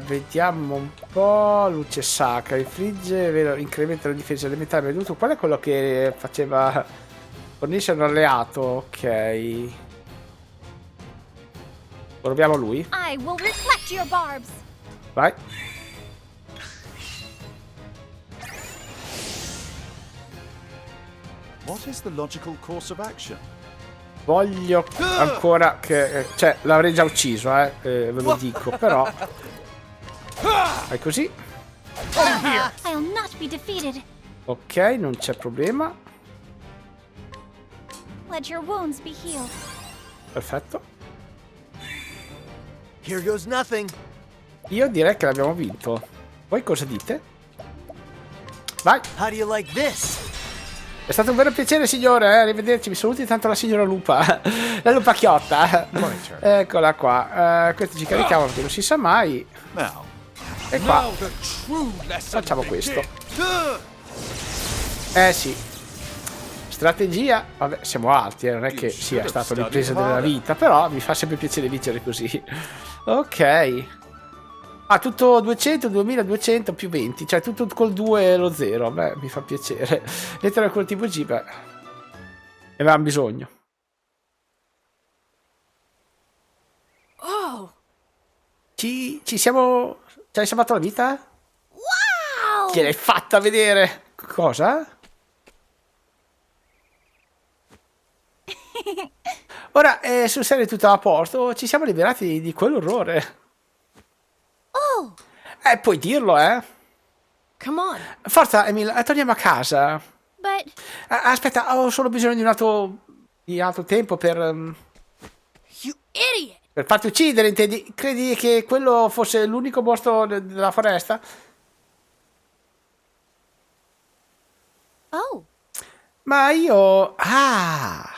Vediamo un po'. Luce sacra, infligge, vero, incrementa la difesa elementare venuto. Qual è quello che faceva? Fornisce un alleato, ok. Proviamo lui. I will reflect your barbs. Vai. What is the logical course of action? Voglio ancora che... cioè, l'avrei già ucciso, ve lo dico, però... Fai così. I'll not be defeated. Ok, non c'è problema. Let your wounds be healed. Perfetto. Here goes nothing. Io direi che l'abbiamo vinto. Voi cosa dite? Vai. How do you like this? È stato un vero piacere, signore. Arrivederci. Mi saluti tanto la signora Lupa. La Lupa Chiotta. Eccola qua. Questo ci carichiamo perché non si sa mai. E qua facciamo questo. Sì. Strategia. Vabbè, siamo alti, non è che sia stata l'impresa della vita, però mi fa sempre piacere vincere così. Ok. Ah, tutto 200, 2200 più 20, cioè tutto col 2 e lo 0. Beh, mi fa piacere. Lettera col tipo G, beh, ne avevamo bisogno. Oh! Ci siamo... ci hai salvato la vita? Wow! Che l'hai fatta vedere? Cosa? Ora, sul serio tutto a posto, ci siamo liberati di quell'orrore. Oh! Puoi dirlo, Come on. Forza, Emil, torniamo a casa. But Aspetta, ho solo bisogno di altro tempo you idiot! per farti uccidere, intendi? Credi che quello fosse l'unico mostro della foresta? Oh, Ma io... Ah!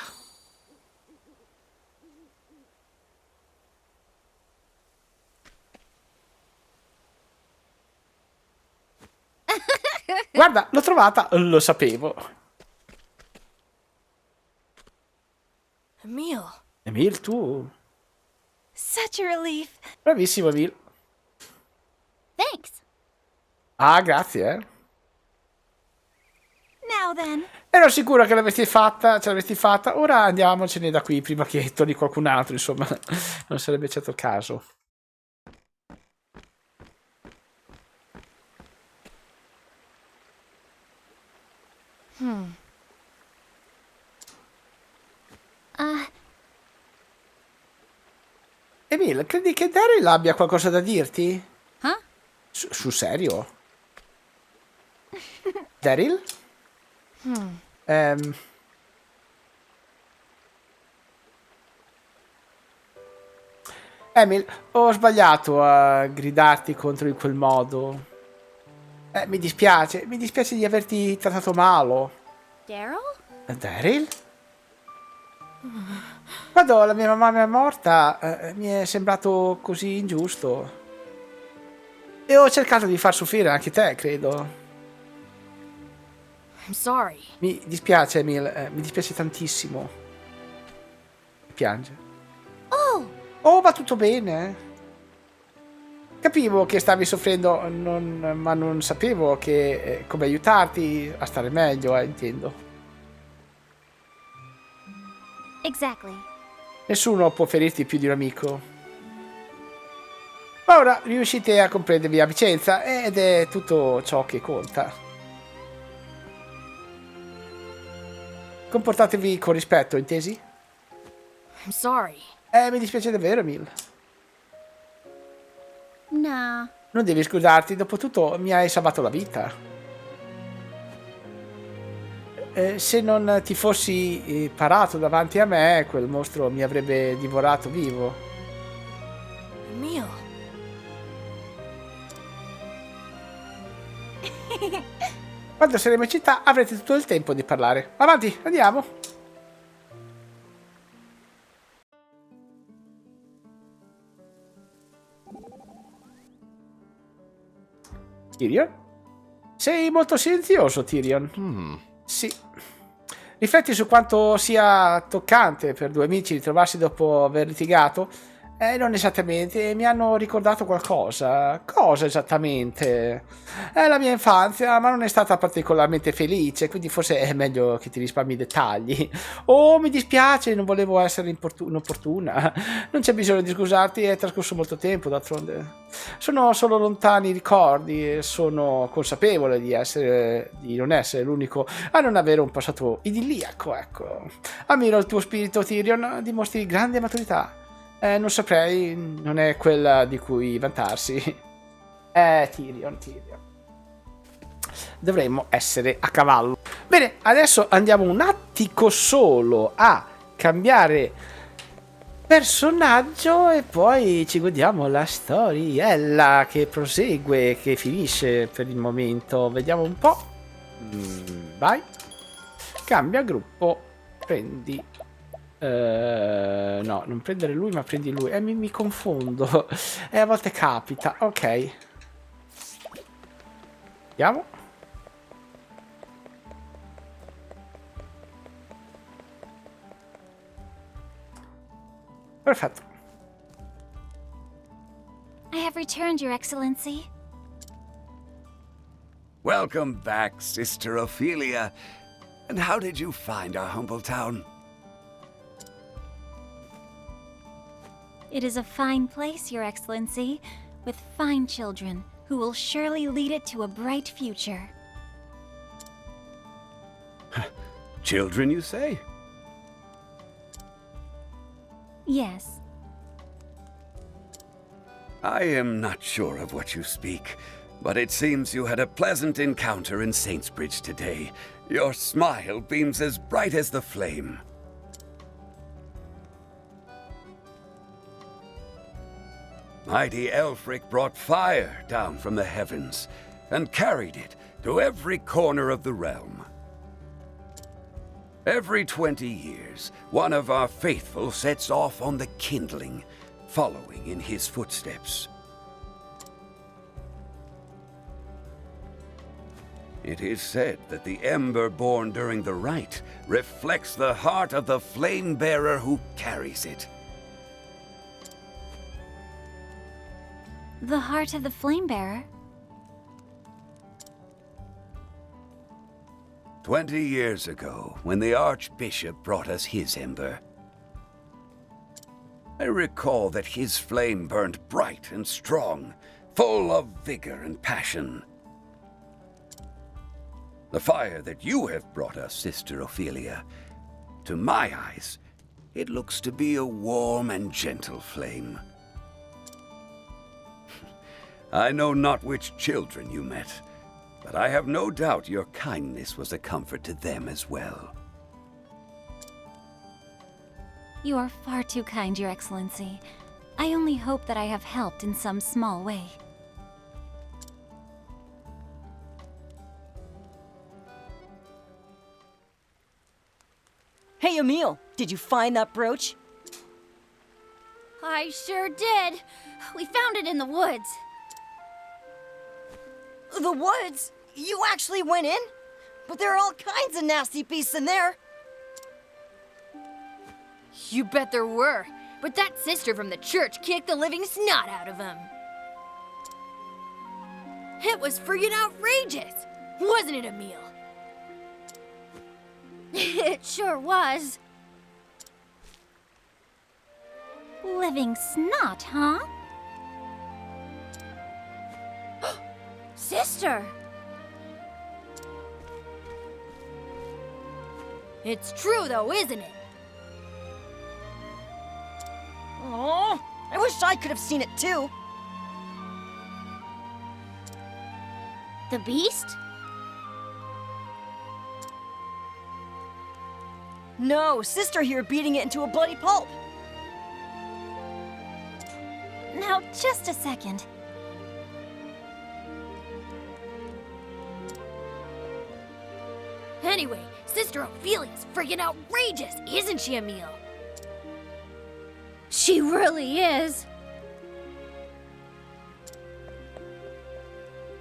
Guarda, l'ho trovata, lo sapevo. Emil. Emil, tu... Such a relief. Bravissimo, Emil. Thanks. Ah, grazie, Now then. Ero sicuro che ce l'avresti fatta. Ora andiamocene da qui, prima che torni qualcun altro, insomma. Non sarebbe certo il caso. Emil, credi che Daryl abbia qualcosa da dirti? Huh? Sul serio? Daryl? Emil, ho sbagliato a gridarti contro in quel modo. Mi dispiace di averti trattato male. Daryl? Daryl? Quando la mia mamma è morta, mi è sembrato così ingiusto. E ho cercato di far soffrire anche te, credo. I'm sorry. Mi dispiace, Emil, mi dispiace tantissimo. Piange. Oh, va tutto bene. Capivo che stavi soffrendo, ma non sapevo come aiutarti a stare meglio, intendo. Exactly. Nessuno può ferirti più di un amico. Ma ora riuscite a comprendervi a Vicenza ed è tutto ciò che conta. Comportatevi con rispetto, intesi? I'm sorry. Mi dispiace davvero, Emil. Nah. Non devi scusarti, dopotutto mi hai salvato la vita. Se non ti fossi parato davanti a me, quel mostro mi avrebbe divorato vivo. Emil. Quando saremo in città avrete tutto il tempo di parlare. Avanti, andiamo. Tyrion? Sei molto silenzioso, Tyrion. Sì. Rifletti su quanto sia toccante per due amici ritrovarsi dopo aver litigato? Non esattamente, mi hanno ricordato qualcosa. Cosa esattamente? È la mia infanzia, ma non è stata particolarmente felice, quindi forse è meglio che ti risparmi i dettagli. Oh, mi dispiace, non volevo essere inopportuna. Non c'è bisogno di scusarti, è trascorso molto tempo, d'altronde. Sono solo lontani ricordi e sono consapevole di non essere l'unico a non avere un passato idilliaco, ecco. Ammiro il tuo spirito, Tyrion, dimostri grande maturità. Non saprei, non è quella di cui vantarsi. Tyrion. Dovremmo essere a cavallo. Bene, adesso andiamo un attico solo a cambiare personaggio e poi ci godiamo la storiella che prosegue, che finisce per il momento. Vediamo un po'. Vai. Cambia gruppo. Prendi... no, non prendere lui, ma prendi lui. Mi confondo. A volte capita. Ok. Andiamo. Perfetto. I have returned, Your Excellency. Welcome back, Sister Ophelia. And how did you find our humble town? It is a fine place, Your Excellency, with fine children who will surely lead it to a bright future. Children, you say? Yes. I am not sure of what you speak. But it seems you had a pleasant encounter in Saintsbridge today. Your smile beams as bright as the flame. Mighty Elfric brought fire down from the heavens and carried it to every corner of the realm. Every 20 years, one of our faithful sets off on the kindling, following in his footsteps. It is said that the ember born during the rite reflects the heart of the flame bearer who carries it. The heart of the flame bearer? 20 years ago, when the Archbishop brought us his ember, I recall that his flame burned bright and strong, full of vigor and passion. The fire that you have brought us, Sister Ophelia, to my eyes, it looks to be a warm and gentle flame. I know not which children you met, but I have no doubt your kindness was a comfort to them as well. You are far too kind, Your Excellency. I only hope that I have helped in some small way. Hey, Emil, did you find that brooch? I sure did. We found it in the woods. The woods? You actually went in? But there are all kinds of nasty beasts in there. You bet there were. But that sister from the church kicked the living snot out of him. It was friggin' outrageous, wasn't it, Emil? It sure was. Living snot, huh? Sister! It's true though, isn't it? Oh, I wish I could have seen it too. The beast? No, Sister here beating it into a bloody pulp. Now, just a second. Anyway, Sister Ophelia's friggin' outrageous, isn't she, Emil? She really is.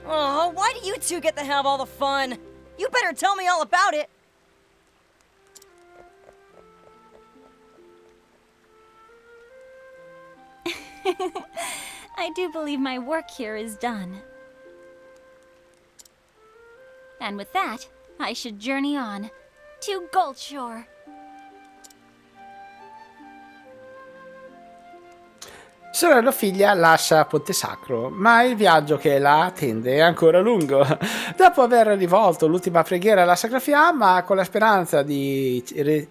Oh, why do you two get to have all the fun? You better tell me all about it. I do believe my work here is done. And with that, I should journey on to Goldshore. Sorella Ophelia lascia Ponte Sacro, ma il viaggio che la attende è ancora lungo. Dopo aver rivolto l'ultima preghiera alla Sacra Fiamma, con la speranza di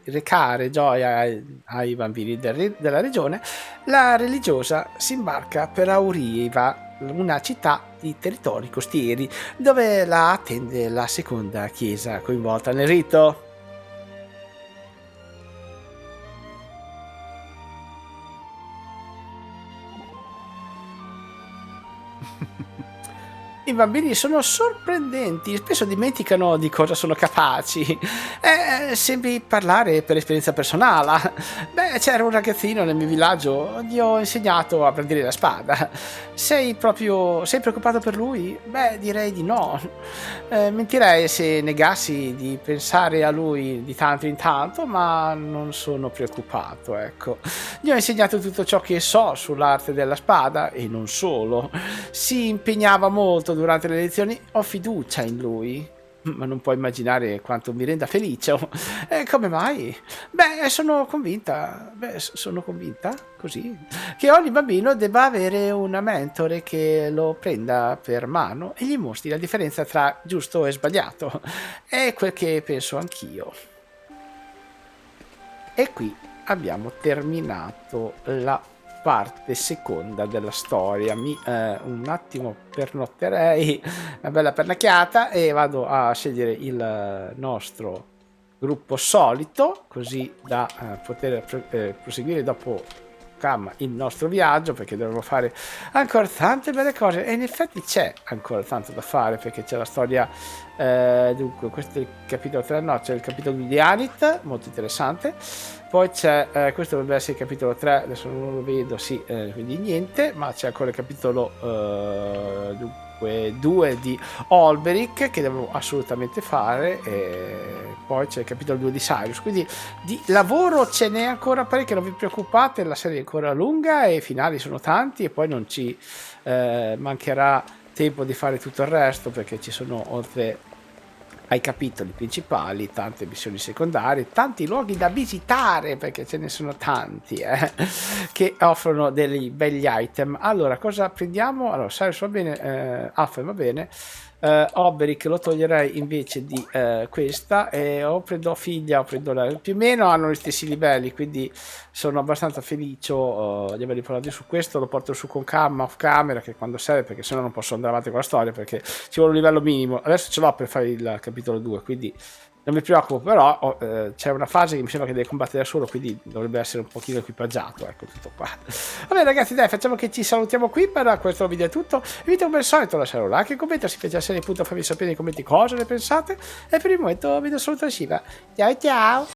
recare gioia ai bambini della regione, la religiosa si imbarca per Auriva, una città di territori costieri, dove la attende la seconda chiesa coinvolta nel rito. I bambini sono sorprendenti, spesso dimenticano di cosa sono capaci. Sembri parlare per esperienza personale. Beh, c'era un ragazzino nel mio villaggio, gli ho insegnato a brandire la spada. Sei preoccupato per lui? Beh, direi di no. Mentirei se negassi di pensare a lui di tanto in tanto, ma non sono preoccupato, ecco. Gli ho insegnato tutto ciò che so sull'arte della spada, e non solo. Si impegnava molto durante le lezioni, ho fiducia in lui. Ma non puoi immaginare quanto mi renda felice. Come mai? Sono convinta così, che ogni bambino debba avere una mentore che lo prenda per mano e gli mostri la differenza tra giusto e sbagliato. È quel che penso anch'io. E qui abbiamo terminato la parte seconda della storia. Un attimo pernotterei, una bella pernacchiata, e vado a scegliere il nostro gruppo solito, così da poter proseguire dopo calma il nostro viaggio, perché dovremo fare ancora tante belle cose, e in effetti c'è ancora tanto da fare, perché c'è la storia dunque questo è il capitolo 3, no, c'è il capitolo di Anit, molto interessante, poi c'è questo dovrebbe essere il capitolo 3, adesso non lo vedo, sì, quindi niente, ma c'è ancora il capitolo dunque 2 di Olberic che devo assolutamente fare, e poi c'è il capitolo 2 di Cyrus, quindi di lavoro ce n'è ancora parecchio, non vi preoccupate, la serie è ancora lunga e i finali sono tanti, e poi non ci mancherà tempo di fare tutto il resto, perché ci sono, oltre ai capitoli principali, tante missioni secondarie, tanti luoghi da visitare, perché ce ne sono tanti che offrono dei begli item. Allora, cosa prendiamo? Allora, Cyrus va bene, Alpha va bene, Olberic lo toglierei invece di questa, e o prendo figlia o prendo lei, più o meno hanno gli stessi livelli, quindi sono abbastanza felice di averli portati su questo. Lo porto su con calma off camera, che quando serve, perché sennò non posso andare avanti con la storia, perché ci vuole un livello minimo. Adesso ce l'ho per fare il capitolo 2, quindi non mi preoccupo, però c'è una fase che mi sembra che deve combattere da solo, quindi dovrebbe essere un pochino equipaggiato, ecco, tutto qua. Vabbè ragazzi, dai, facciamo che ci salutiamo qui. Per questo video è tutto, vi invito come al solito a lasciare un like e commento, se vi piace la serie, appunto, farvi sapere nei commenti cosa ne pensate, e per il momento vi do saluto da Shiva, ciao ciao!